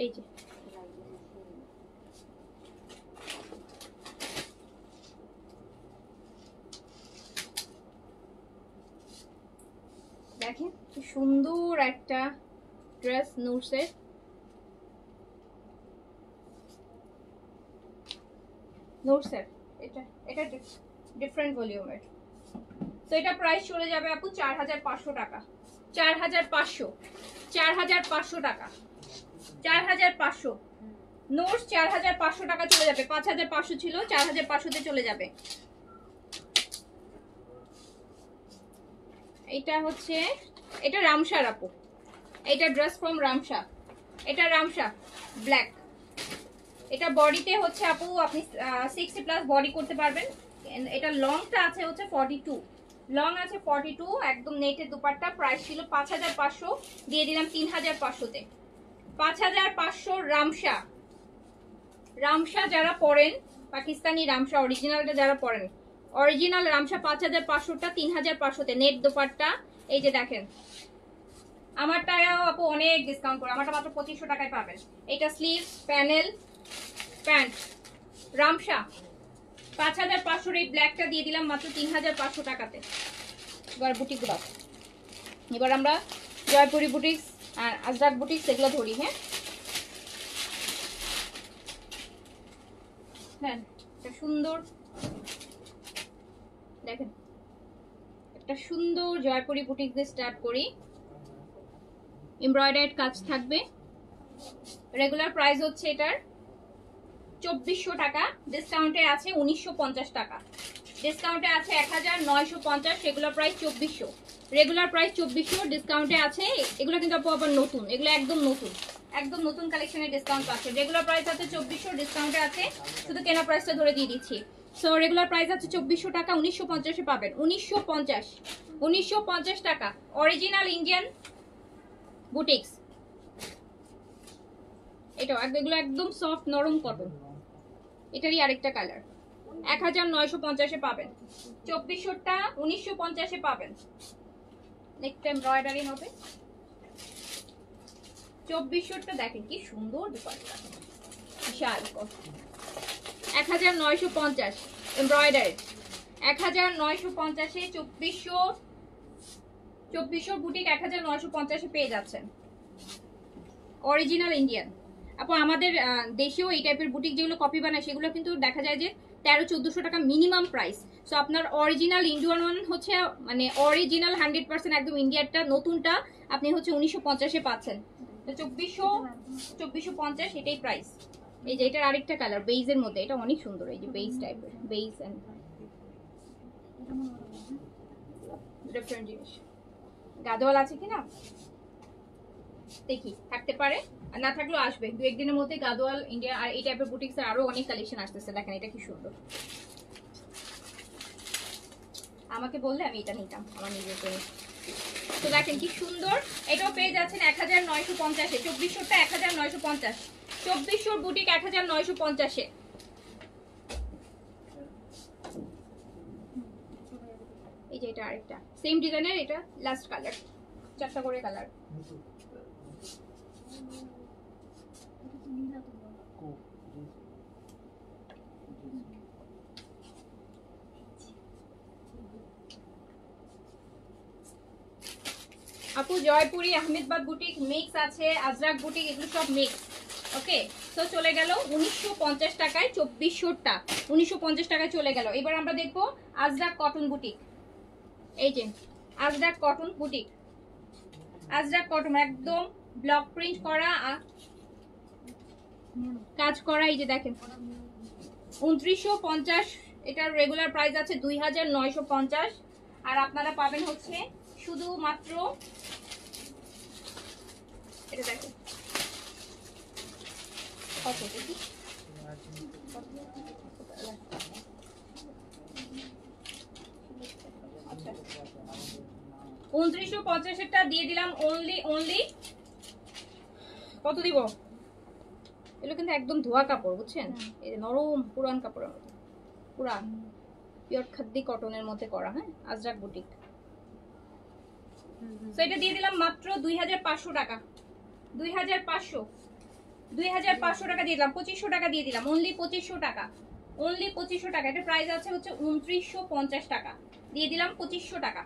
এই যে দেখেন কি সুন্দর একটা ড্রেস নুটসের। নুটসের এটা এটা ডিফারেন্ট ভলিউমের। তো এটা প্রাইস চলে যাবে আপু 4500 টাকা। 4500, 4500 টাকা, 4500 নোটস 4500 টাকা চলে যাবে। 5500 ছিল, 4500 তে চলে যাবে। এটা হচ্ছে, এটা রামশার আপু, এটা ড্রেস ফ্রম রামশা, এটা রামশা ব্ল্যাক। এটা বডিতে হচ্ছে আপু আপনি 60 প্লাস বডি করতে পারবেন। এটা লংটা আছে হচ্ছে 42, লং আছে 42, একদম নেটের দুপাট্টা। প্রাইস ছিল 5500, দিয়ে দিলাম 3500-তে। 5500 রামশা। রামশা যারা পরেন, পাকিস্তানি রামশা অরিজিনালটা যারা পরেন, অরিজিনাল রামশা 5500টা 3500-তে নেট দুপাট্টা। এই যে দেখেন আমারটাও আপু অনেক ডিসকাউন্ট করে, আমারটা মাত্র 2500 টাকায় পাবেন। এটা স্লিভ প্যানেল প্যান্ট রামশা 5500, এই ব্ল্যাকটা দিয়ে দিলাম মাত্র 3500 টাকাতে। এবার বুটিক গুলো, এবার আমরা জয়পুরি বুটিক্স আর আজরাক বুটিক্স এগুলো ধরি। হ্যাঁ দেন একটা সুন্দর, দেখেন একটা সুন্দর জয়পুরি বুটিক দিয়ে স্টার্ট করি। এমব্রয়ডারিড কাজ থাকবে। রেগুলার প্রাইস হচ্ছে এটার 2400 টাকা, ডিসকাউন্টে আছে 1950 টাকা, ডিসকাউন্টে আছে 1950, রেগুলার প্রাইস 2400, রেগুলার প্রাইস 2400, ডিসকাউন্টে আছে। এগুলো কিন্তু আবার নতুন, এগুলো একদম নতুন, একদম নতুন কালেকশনের ডিসকাউন্ট আছে। রেগুলার প্রাইস আছে 2400, ডিসকাউন্টে আছে, শুধু কেনা প্রাইসটা ধরে দিয়ে দিচ্ছি। সো রেগুলার প্রাইস আছে 2400 টাকা, 1950-এ পাবেন। 1950 টাকা, অরিজিনাল ইন্ডিয়ান বুটিক্স। এটাও এগুলো একদম সফট নরম কটন। এটারই আরেকটা কালার 1950-এ পাবেন। 2400টা 1950-এ পাবেন। নেক্সট এমব্রয়ডারি হবে। 2400টা দেখেন কি সুন্দর দুপাট্টা, বিশাল কত। 1950 এমব্রয়ডারি, 1950-এ 2400 বুটিক 1950-এ পেয়ে যাচ্ছেন। অরিজিনাল ইন্ডিয়ান আপু। আমাদের দেশেও এই টাইপের বুটিক যেগুলো কপি বানায় সেগুলো কিন্তু দেখা যায় যে 1300-1400 টাকা মিনিমাম প্রাইস। সো আপনার অরিজিনাল ইন্ডিয়ান ওয়ান হচ্ছে মানে অরিজিনাল 100% একদম ইন্ডিয়ারটা নতুনটা আপনি হচ্ছে 1950-এ পাচ্ছেন। তো 2450 এটাই প্রাইস। এই যে এটার আরেকটা কালার বেইজের মধ্যে, এটা অনেক সুন্দর। এই যে বেইজ টাইপের, বেইজ এন্ড ডিফারেন্ট জিনিস। গাদোয়াল আছে কিনা দেখি, থাকতে পারে, আর না থাকলেও আসবে 2-1 দিনের মধ্যে। গাদোয়াল ইন্ডিয়া আর এই টাইপের বুটিক্সের আরো অনেক কালেকশন আসতেছে। দেখেন এটা কি সুন্দর, আমাকে বললে আমি এটা নিতাম আমার নিজের জন্য। তো দেখেন কি সুন্দর, এটাও পেয়ে যাচ্ছেন 1950-এ। 2400টা 1950, 2400 বুটিক 1950-এ। এই যে এটা আরেকটা সেম ডিজাইনের, এটা লাস্ট কালার, 4টা করে কালার। আপু জয়পুরি, আহমেদাবাদ বুটিক মিক্স আছে, আজরাক বুটিক, এগুলো সব মিক্স। ওকে, তো চলে গেল 1950 টাকায় 2400টা, 1950 টাকায় চলে গেল। এবার আমরা দেখবো আজরাক কটন বুটিক। এই যে Ajrak cotton boutique, Ajrak cotton একদম ব্লক প্রিন্ট করা, কাজ করা। এই যে দেখেন 2950, এটার রেগুলার প্রাইস আছে 2950, আর আপনারা পাবেন হচ্ছে শুধুমাত্র, এটা দেখেন কত দেখি, 2950-এরটা দিয়ে দিলাম অনলি কত দিব? এগুলো কিন্তু একদম ধোয়া কাপড়, বুঝছেন? এই যে নরম পুরান কাপড়ের মতো, পুরান পিওর খাদ্দি কটনের মধ্যে করা। হ্যাঁ, আজরাক বুটিক। তো এটা দিয়ে দিলাম মাত্র 2500 টাকা, 2500 টাকা দিয়ে দিলাম, 2500 টাকা দিয়ে দিলাম, অনলি 2500 টাকা, অনলি 2500 টাকা। এটা প্রাইস আছে হচ্ছে 2950 টাকা, দিয়ে দিলাম 2500 টাকা।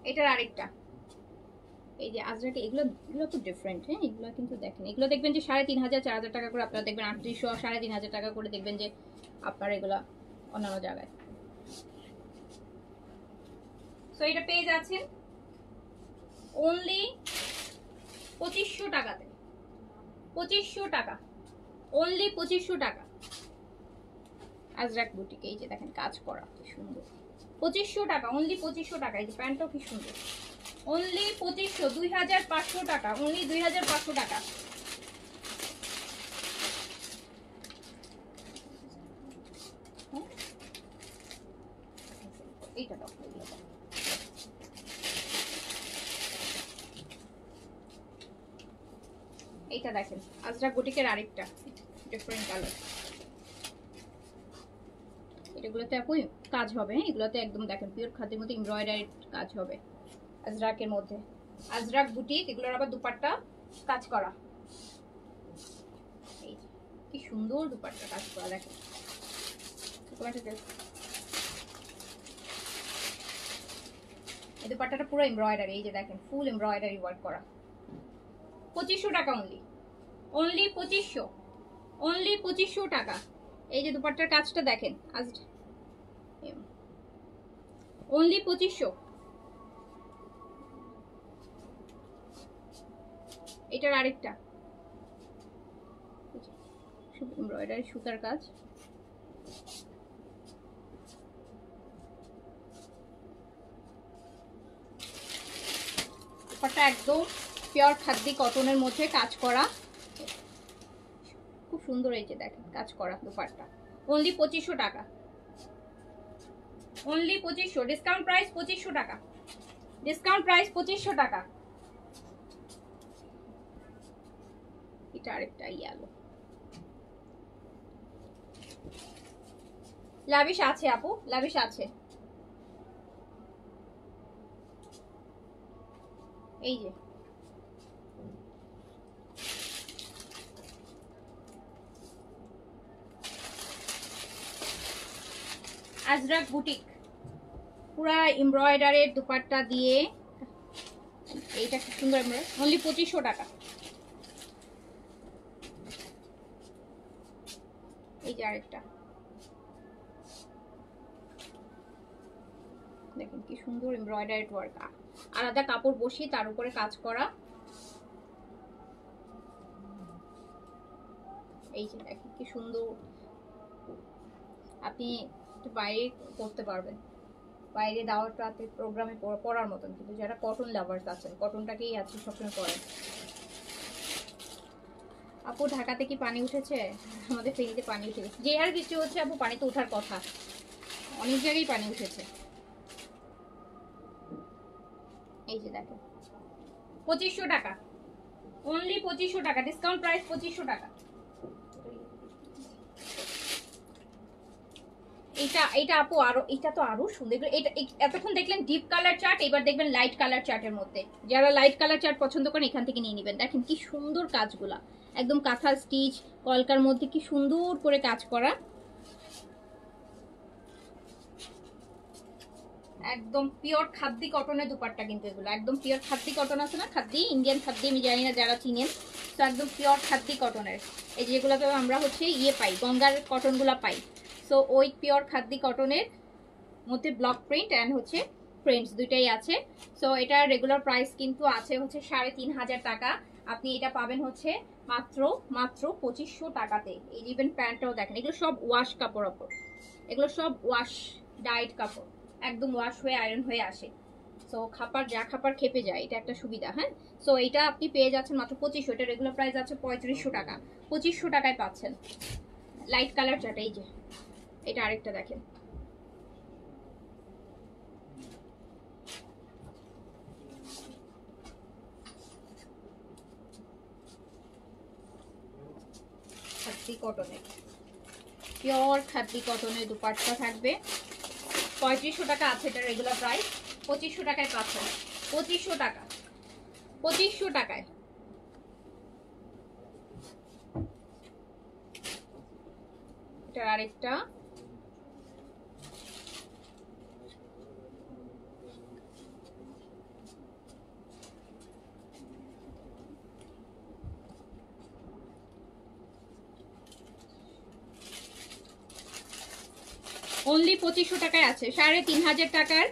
এটার আরেকটা, এই যে আজরাকে, এগুলো তো ডিফারেন্ট। হ্যাঁ, এগুলো কিন্তু দেখেন, এগুলো দেখবেন যে 3500-4000 টাকা করে, আপনারা দেখবেন 3800 3500 টাকা করে দেখবেন যে আপনার এগুলা অন্যান্য জায়গায়। সো এটা পেয়ে যাচ্ছেন অনলি 2500 টাকাতে, 2500 টাকা, অনলি 2500 টাকা। আজরাক বুটিক, এই যে দেখেন কাজ করা কি সুন্দর, 2500 টাকা, অনলি 2500 টাকা। এই যে প্যান্টটাও কি সুন্দর, অনলি 2500, 2500 টাকা, অনলি 2500 টাকা। এইটা দাও, এইটা দেখেন আজরাক বুটিকের আরেকটা ডিফারেন্ট কালার। এগুলোতে একই কাজ হবে। হ্যাঁ, এগুলোতে একদম দেখেন পিওর খাদ্যের মধ্যে এমব্রয়ডারি কাজ হবে আজরাকের মধ্যে। আজরাক বুটিক, এগুলোর আবার দুপাট্টা কাজ করা, এই কি সুন্দর দুপাট্টা কাজ করা। দেখেন এই দুপাট্টাটা পুরো এমব্রয়ডারি, এই যে দেখেন ফুল এমব্রয়ডারি ওয়ার্ক করা। 2500 টাকা অনলি, অনলি 2500, অনলি 2500 টাকা। এই যে দুপাট্টার কাজটা দেখেন, আজ অনলি 2500। এটার আরেকটা এমব্রয়ডারি সুতার কাজ, দুপাট্টা একদম পিওর খাদ্দি কটনের মধ্যে কাজ করা, খুব সুন্দর। এই যে দেখেন কাজ করা দুপাট্টা, অনলি 2500 টাকা, অনলি 2500। ডিসকাউন্ট প্রাইস 2500 টাকা, ডিসকাউন্ট প্রাইস 2500 টাকা। এটা আরেকটা ইয়েলো, লাভিশ আছে আপু, লাভিশ আছে। এই যে আজরাক বুটিক, পুরা এমব্রয়ডারির দুপাট্টা দিয়ে, এইটা খুব সুন্দর এমব্রয়ডারি, অনলি 2500 টাকা। এই যে আরেকটা দেখেন কি সুন্দর এমব্রয়ডারি ওয়ার্ক, আলাদা কাপড় বসিয়ে তার উপরে কাজ করা। এই যে দেখেন কি সুন্দর, আপনি একটু বাইরে করতে পারবেন, বাইরে দাওয়াত রাতে প্রোগ্রামে পরার মতন। কিন্তু যারা কটন লাভার্স আছেন, কটনটাকেই আছে সবসময় পরেন। আপু ঢাকাতে কি পানি উঠেছে? আমাদের ফেরিতে পানি উঠে গেছে। যে আর বৃষ্টি হচ্ছে আপু, পানি তো ওঠার কথা, অনেক জায়গায় পানি উঠেছে। এই যে দেখো 2500 টাকা, অনলি 2500 টাকা, ডিসকাউন্ট প্রাইস 2500 টাকা। এটা আপু আরো, এটা তো আরো সুন্দর। এটা এতক্ষণ দেখলেন ডিপ কালার চার্ট, এবার দেখবেন লাইট কালার চার্টের মধ্যে। যারা লাইট কালার চার্ট পছন্দ করেন এখান থেকে নিয়ে নেবেন। দেখেন কি সুন্দর কাজগুলা, একদম কাঁথা স্টিচ কলকার মধ্যে কি সুন্দর করে কাজ করা, একদম পিওর খাদ্দি কটনের দুপাট্টা। কিন্তু এগুলো একদম পিওর খাদ্দি কটন আছে না, খাদ্দি ইন্ডিয়ান খাদ্দি, আমি জানি না যারা চিনেন, তো একদম পিওর খাদ্দি কটনের। এই যেগুলোতে আমরা হচ্ছে ইয়ে পাই, গঙ্গার কটনগুলা পাই। সো ওই পিওর খাদ্দি কটনের মধ্যে ব্লক প্রিন্ট অ্যান্ড হচ্ছে প্রিন্টস দুইটাই আছে। সো এটার রেগুলার প্রাইস কিন্তু আছে হচ্ছে 3500 টাকা। আপনি এটা পাবেন হচ্ছে মাত্র 2500 টাকাতে। এই ইভেন প্যান্টটাও দেখেন, এগুলো সব ওয়াশ কাপড় আপর, এগুলো সব ওয়াশ ডাইড কাপড়, একদম ওয়াশ হয়ে আয়রন হয়ে আসে। সো খাপার যা খাপার খেপে যায়, এটা একটা সুবিধা। হ্যাঁ, সো এটা আপনি পেয়ে যাচ্ছেন মাত্র 2500। এটা রেগুলার প্রাইস আছে 3500 টাকা, 2500 টাকায় পাচ্ছেন লাইট কালার চাটা। এই যে এটা আরেকটা দেখেন, খাদ্দি কটনের, পিওর খাদ্দি কটনের দুপাট্টা থাকবে। 3500 টাকা আছে এটা রেগুলার প্রাইস, 2500 টাকায় পাচ্ছেন। 2500 টাকা, 2500 টাকায়। এটা আরেকটা, অনলি 2500 টাকায় আছে। 3500 টাকার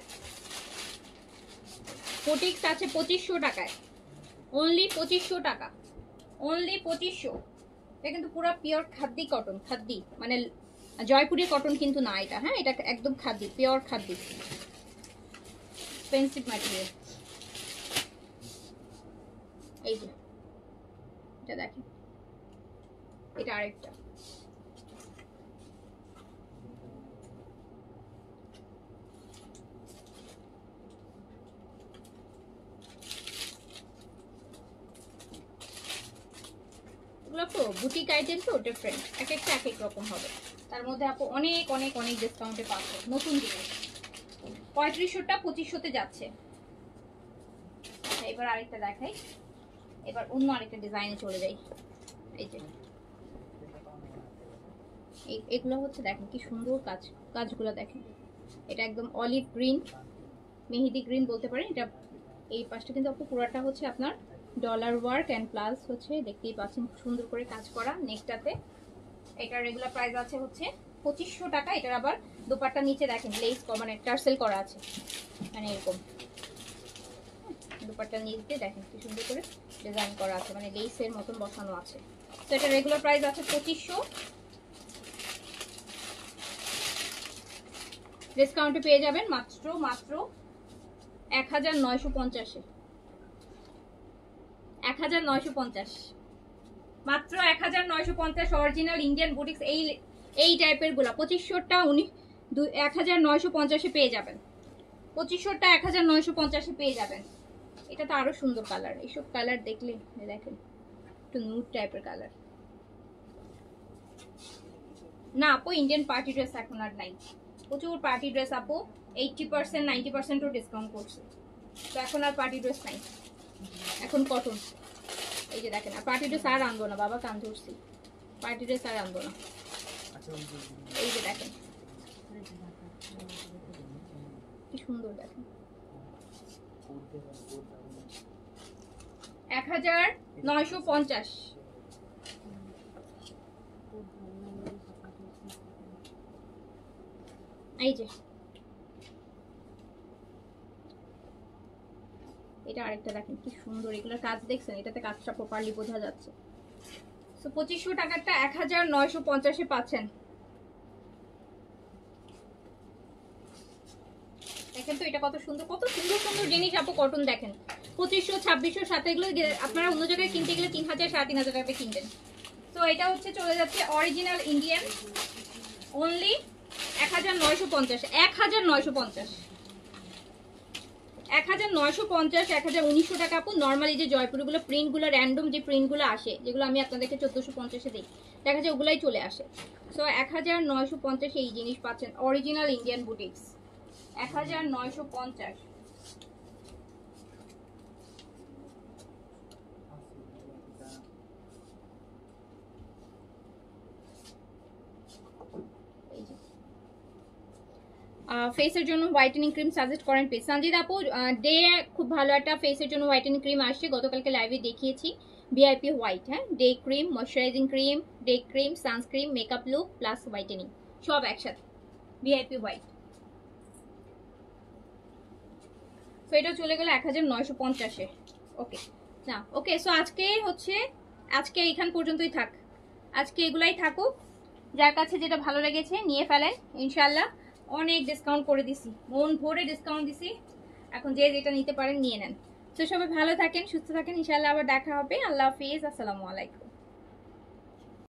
বুটিক্স আছে 2500 টাকায়, অনলি 2500 টাকা, অনলি 2500। এটা কিন্তু পুরো পিওর খাদ্দি কটন, খাদ্দি মানে জয়পুরি কটন কিন্তু না এটা। হ্যাঁ, এটা একদম খাদ্দি, পিওর খাদ্দি, এক্সপেন্সিভ ম্যাটেরিয়াল। এই যে এটা দেখেন, এটা আরেকটা, তো বুটিক আইটেম তো ডিফারেন্ট, এক একটা এক এক রকম হবে। তার মধ্যে আপু অনেক অনেক অনেক ডিসকাউন্টে পাচ্ছে নতুন জিনিস। 3500টা 2500তে যাচ্ছে। আচ্ছা, এবার আরেকটা দেখাই, এবার অন্য আরেকটা ডিজাইনে চলে যাই। এই যে এগুলো হচ্ছে দেখেন কি সুন্দর কাজ, কাজগুলো দেখেন। এটা একদম অলিভ গ্রিন, মেহেদি গ্রিন বলতে পারেন এটা। এই পাশটা কিন্তু আপু পুরোটা হচ্ছে আপনার ডলার ওয়ার্ক অ্যান্ড প্লাস হচ্ছে, দেখতেই পাচ্ছেন সুন্দর করে কাজ করা নেকটাতে। এটা রেগুলার প্রাইস আছে হচ্ছে 2500 টাকা। এটার আবার দোপাট্টা নিচে দেখেন লেস মানে টার্সেল করা আছে, মানে এরকম দোপাট্টার নিচে দেখেন কি সুন্দর করে ডিজাইন করা আছে, মানে লেসের মতন বসানো আছে। তো এটা রেগুলার প্রাইস আছে 2500, ডিসকাউন্টে পেয়ে যাবেন মাত্র 1950-এ, 1950, মাত্র 1950। অরিজিনাল ইন্ডিয়ান বুটিক্স এই টাইপের গুলা 2500টা 1950-এ পেয়ে যাবেন। 2500টা 1950-এ পেয়ে যাবেন। এটা তো আরো সুন্দর কালার, এইসব কালার দেখলে দেখেন একটু নুড টাইপের কালার। না আপু, ইন্ডিয়ান পার্টি ড্রেস এখন আর নাই, প্রচুর পার্টি ড্রেস আপু 80% 90%ও ডিসকাউন্ট করছে। তো এখন আর পার্টি ড্রেস নাই, এখন কটন। এই যে দেখেন, আর পার্টি ড্রেস আর আনবো না বাবা, কান ধরছি, পার্টি ড্রেস আর আনবো না। এই যে দেখেন কি সুন্দর, দেখেন 1950। এই যে এটা আরেকটা দেখেন কি সুন্দর, এগুলোর কাজ দেখছেন, এটাতে কাজটা প্রপারলি বোঝা যাচ্ছে। তো 2500 টাকারটা 1950-এ পাচ্ছেন। দেখেন তো এটা কত সুন্দর সুন্দর জিনিস আপু। কটন দেখেন 2500 2600 সাথে এগুলো আপনারা অন্য জায়গায় কিনতে গেলে 3000 3500 টাকা কিনবেন। তো এটা হচ্ছে চলে যাচ্ছে অরিজিনাল ইন্ডিয়ান, অনলি 1950 1950 1950 1900 টাকা আপু। নর্মালি যে জয়পুরগুলো প্রিন্টগুলো র্যান্ডম যে প্রিন্টগুলো আসে, যেগুলো আমি আপনাদেরকে 1450-এ দিই, দেখা যায় ওগুলাই চলে আসে। সো 1950 এই জিনিস পাচ্ছেন অরিজিনাল ইন্ডিয়ান বুটিক্স 1950। ফেসের জন্য হোয়াইটেনিং ক্রিম সাজেস্ট করেন প্লিজ। সঞ্জিত আপু ডে খুব ভালো একটা ফেসের জন্য হোয়াইটেনিং ক্রিম আসছে, গতকালকে লাইভে দেখিয়েছি, ভিআইপি হোয়াইট। হ্যাঁ, day cream, moisturising cream, day cream, sunscreen, makeup look plus whitening সব একসাথে, ভিআইপি হোয়াইট। সো এটা চলে গেল 1950-এ। ওকে না, ওকে। সো আজকে এইখান পর্যন্তই থাক, আজকে এগুলাই থাকুক। যার কাছে যেটা ভালো লেগেছে নিয়ে ফেলেন ইনশাল্লাহ। অনেক ডিসকাউন্ট করে দিছি, মন ভরে ডিসকাউন্ট দিছি, এখন যে যেটা নিতে পারেন নিয়ে নেন। তো সবাই ভালো থাকেন, সুস্থ থাকেন, ইনশাল্লাহ আবার দেখা হবে। আল্লাহ হাফিজ, আসসালামু আলাইকুম।